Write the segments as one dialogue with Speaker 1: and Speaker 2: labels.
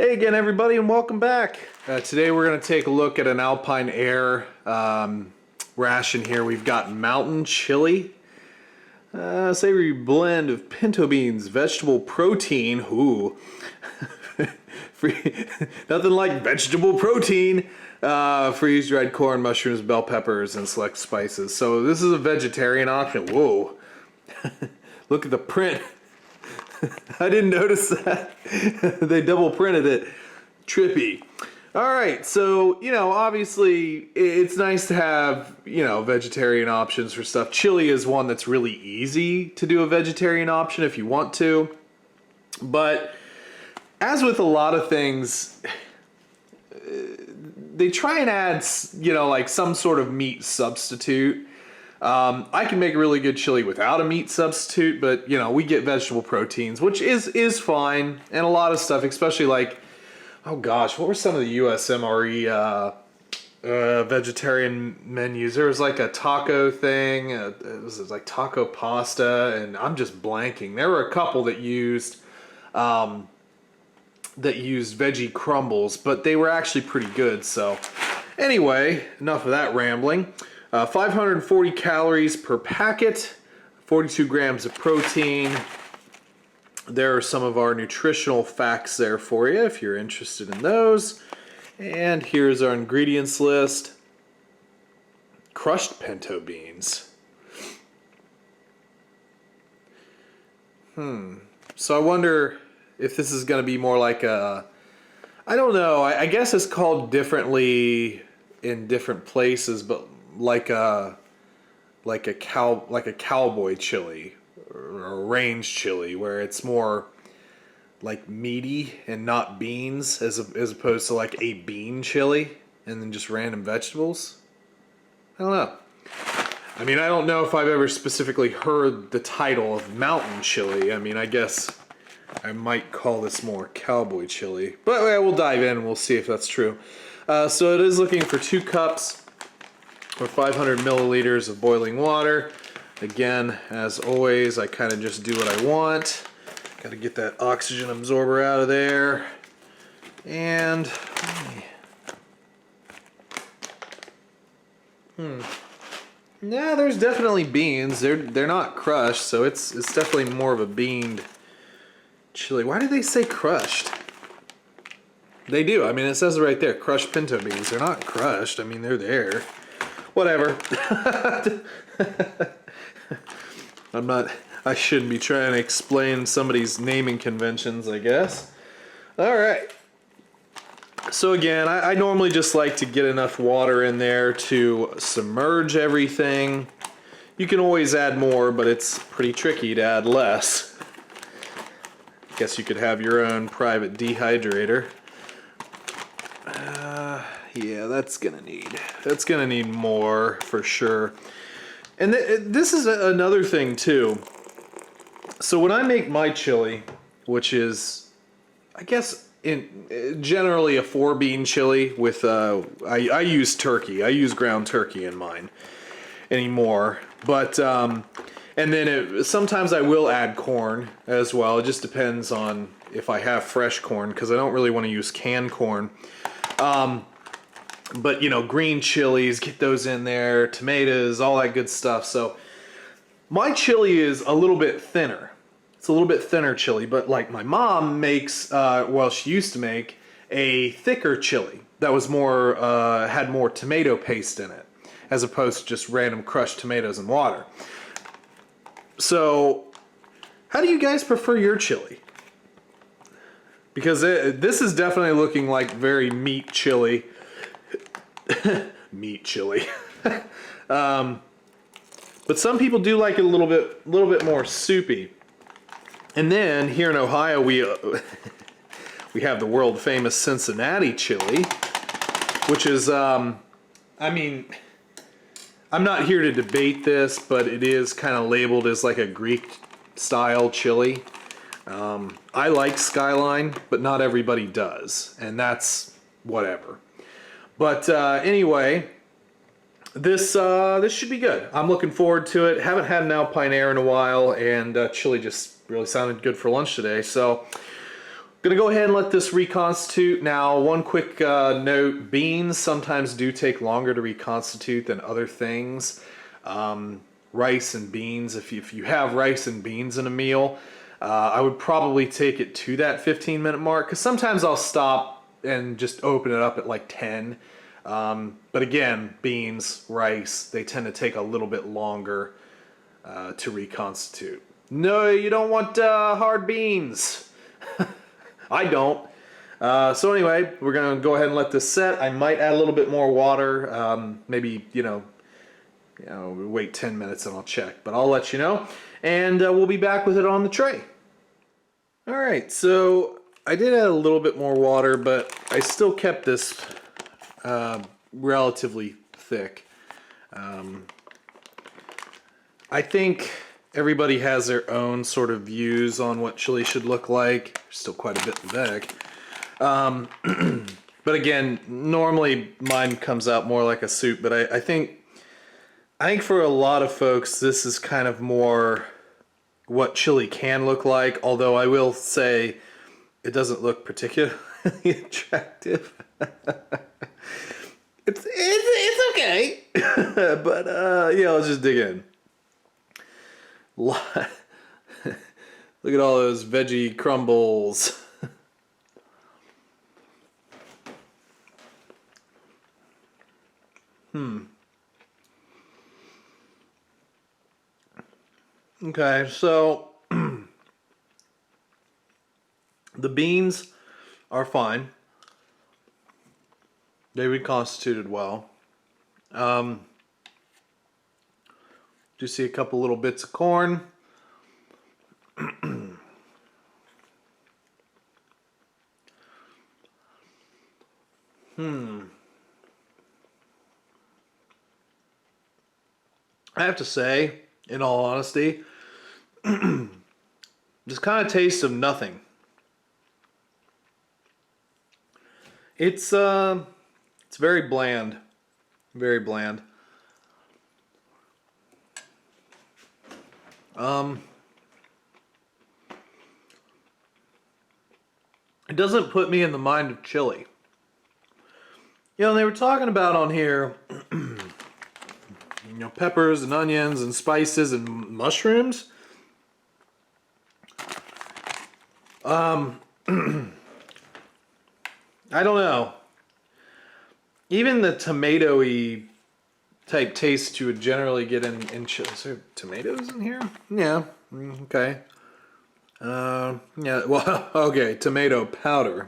Speaker 1: Hey again, everybody, and welcome back. Today we're going to take a look at an Alpine Aire ration here. We've got mountain chili, savory blend of pinto beans, vegetable protein. Ooh, nothing like vegetable protein. Freeze-dried corn, mushrooms, bell peppers, and select spices. So this is a vegetarian option. Whoa, look at the print. I didn't notice that. They double printed it. Trippy. Alright, so, obviously it's nice to have, vegetarian options for stuff. Chili is one that's really easy to do a vegetarian option if you want to. But as with a lot of things, they try and add, like some sort of meat substitute. I can make a really good chili without a meat substitute, but we get vegetable proteins, which is fine, and a lot of stuff, especially like, oh gosh, what were some of the US MRE vegetarian menus? There was like a taco thing, it was like taco pasta, and I'm just blanking. There were a couple that used veggie crumbles, but they were actually pretty good. So anyway, enough of that rambling. 540 calories per packet, 42 grams of protein. There are some of our nutritional facts there for you if you're interested in those. And here's our ingredients list. Crushed pinto beans. So I wonder if this is going to be more like a, I don't know, I guess it's called differently in different places, but like a cowboy chili or a range chili, where it's more like meaty and not beans, as opposed to like a bean chili and then just random vegetables. I don't know. I mean, I don't know if I've ever specifically heard the title of mountain chili. I mean, I guess I might call this more cowboy chili, but we'll dive in and we'll see if that's true. So it is looking for 2 cups or 500 milliliters of boiling water. Again, as always, I kind of just do what I want. Got to get that oxygen absorber out of there. And yeah, there's definitely beans. They're not crushed, so it's definitely more of a beaned chili. Why do they say crushed? They do. I mean, it says it right there, crushed pinto beans. They're not crushed. I mean, they're there. Whatever. I shouldn't be trying to explain somebody's naming conventions, I guess. Alright. So again, I normally just like to get enough water in there to submerge everything. You can always add more, but it's pretty tricky to add less. Guess you could have your own private dehydrator. Yeah, that's gonna need more for sure. And this is another thing too. So when I make my chili, which is, I guess, generally a 4-bean chili with I use turkey. I use ground turkey in mine anymore. But and then sometimes I will add corn as well. It just depends on if I have fresh corn, because I don't really want to use canned corn. But green chilies, get those in there, tomatoes, all that good stuff. So my chili is a little bit thinner. It's a little bit thinner chili, but like my mom makes, well, she used to make a thicker chili that was more, had more tomato paste in it, as opposed to just random crushed tomatoes and water. So how do you guys prefer your chili? Because this is definitely looking like very meat chili. Meat chili. But some people do like it a little bit more soupy. And then here in Ohio, we have the world famous Cincinnati chili, which is I mean, I'm not here to debate this, but it is kind of labeled as like a Greek style chili. I like Skyline, but not everybody does, and that's whatever. But anyway, this should be good. I'm looking forward to it. Haven't had an Alpine Aire in a while, and chili just really sounded good for lunch today. So Gonna go ahead and let this reconstitute. Now, one quick note, beans sometimes do take longer to reconstitute than other things. Rice and beans, if you have rice and beans in a meal, I would probably take it to that 15-minute mark, because sometimes I'll stop and just open it up at like 10. But again, beans, rice, they tend to take a little bit longer to reconstitute. No, you don't want hard beans. I don't. So anyway, we're going to go ahead and let this set. I might add a little bit more water. Maybe, wait 10 minutes and I'll check. But I'll let you know. And we'll be back with it on the tray. Alright, so I did add a little bit more water, but I still kept this relatively thick. I think everybody has their own sort of views on what chili should look like. There's still quite a bit in the bag. But again, normally mine comes out more like a soup, but I think for a lot of folks this is kind of more what chili can look like, although I will say it doesn't look particularly attractive. It's okay. But yeah, let's just dig in. Look at all those veggie crumbles. Okay, so the beans are fine. They reconstituted well. Do see a couple little bits of corn. I have to say, in all honesty, just kind of tastes of nothing. It's very bland. Very bland. It doesn't put me in the mind of chili. They were talking about on here, peppers and onions and spices and mushrooms. I don't know. Even the tomatoey type taste you would generally get in chili. Is there tomatoes in here? Yeah. Okay. Yeah. Well, okay. Tomato powder.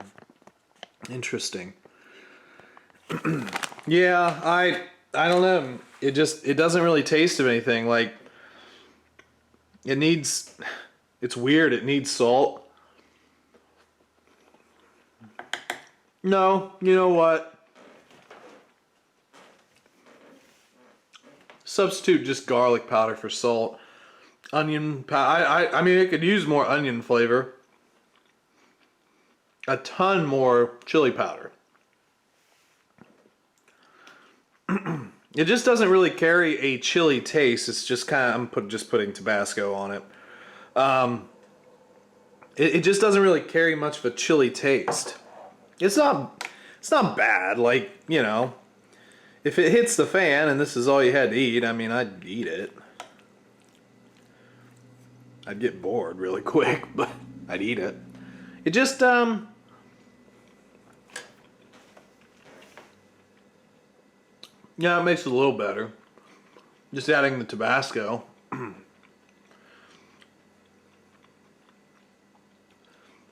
Speaker 1: Interesting. Yeah. I don't know. It doesn't really taste of anything. Like, it's weird. It needs salt. No, you know what? Substitute just garlic powder for salt. Onion powder. I mean, it could use more onion flavor. A ton more chili powder. It just doesn't really carry a chili taste. It's just kind of, I'm just putting Tabasco on it. It just doesn't really carry much of a chili taste. It's not bad. Like, if it hits the fan and this is all you had to eat, I mean, I'd eat it. I'd get bored really quick, but I'd eat it. It just, yeah, it makes it a little better. Just adding the Tabasco.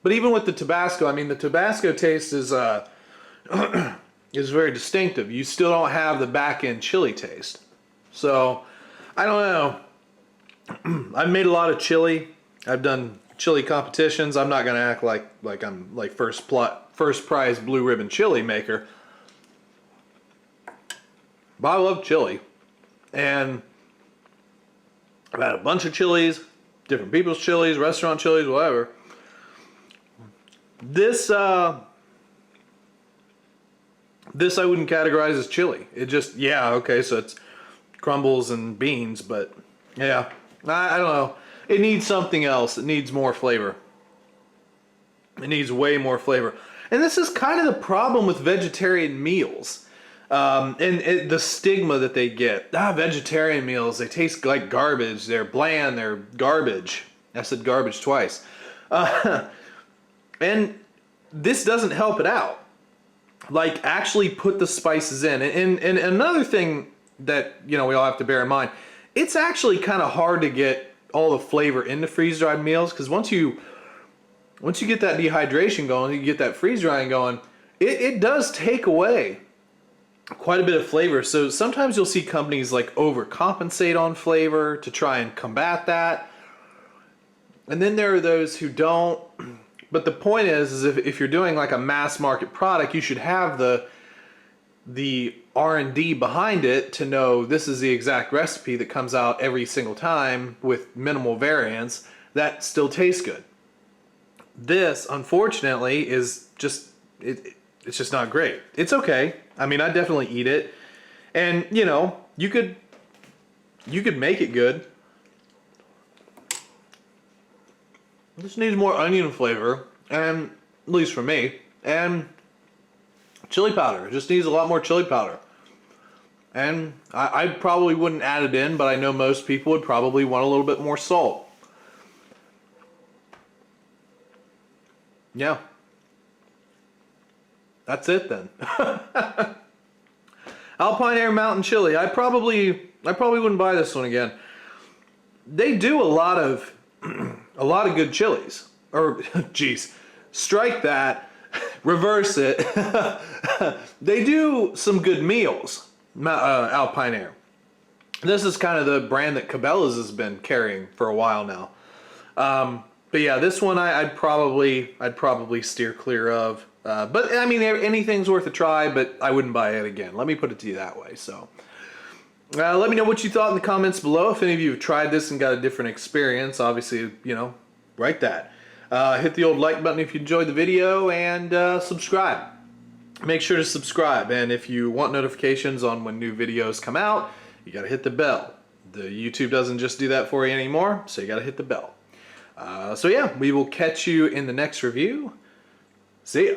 Speaker 1: But even with the Tabasco, I mean, the Tabasco taste is very distinctive. You still don't have the back end chili taste. So, I don't know. I've made a lot of chili. I've done chili competitions. I'm not gonna act like I'm like first prize blue ribbon chili maker. But I love chili. And I've had a bunch of chilies, different people's chilies, restaurant chilies, whatever. This I wouldn't categorize as chili. It just, yeah, okay, so it's crumbles and beans, but yeah, I don't know. It needs something else. It needs more flavor. It needs way more flavor. And this is kind of the problem with vegetarian meals. The stigma that they get. Vegetarian meals, they taste like garbage. They're bland. They're garbage. I said garbage twice. And this doesn't help it out. Like, actually put the spices in. And another thing that, we all have to bear in mind, it's actually kind of hard to get all the flavor into freeze-dried meals, because once you get that dehydration going, you get that freeze-drying going, it does take away quite a bit of flavor. So sometimes you'll see companies like overcompensate on flavor to try and combat that. And then there are those who don't. But the point is if you're doing like a mass market product, you should have the R&D behind it to know this is the exact recipe that comes out every single time with minimal variance that still tastes good. This, unfortunately, is just it's just not great. It's okay. I mean, I definitely eat it, and you could make it good. It just needs more onion flavor, and at least for me, and chili powder. It just needs a lot more chili powder. And I probably wouldn't add it in, but I know most people would probably want a little bit more salt. Yeah. That's it then. Alpine Aire Mountain Chili. I probably wouldn't buy this one again. They do a lot of good chilies. Or geez, strike that, reverse it. They do some good meals. Alpine Aire. This is kind of the brand that Cabela's has been carrying for a while now. But yeah, this one I'd probably steer clear of. But I mean, anything's worth a try, but I wouldn't buy it again. Let me put it to you that way. So let me know what you thought in the comments below. If any of you have tried this and got a different experience, obviously, write that. Hit the old like button if you enjoyed the video, and subscribe. Make sure to subscribe, and if you want notifications on when new videos come out, you gotta hit the bell. The YouTube doesn't just do that for you anymore, so you gotta hit the bell. So yeah, we will catch you in the next review. See ya.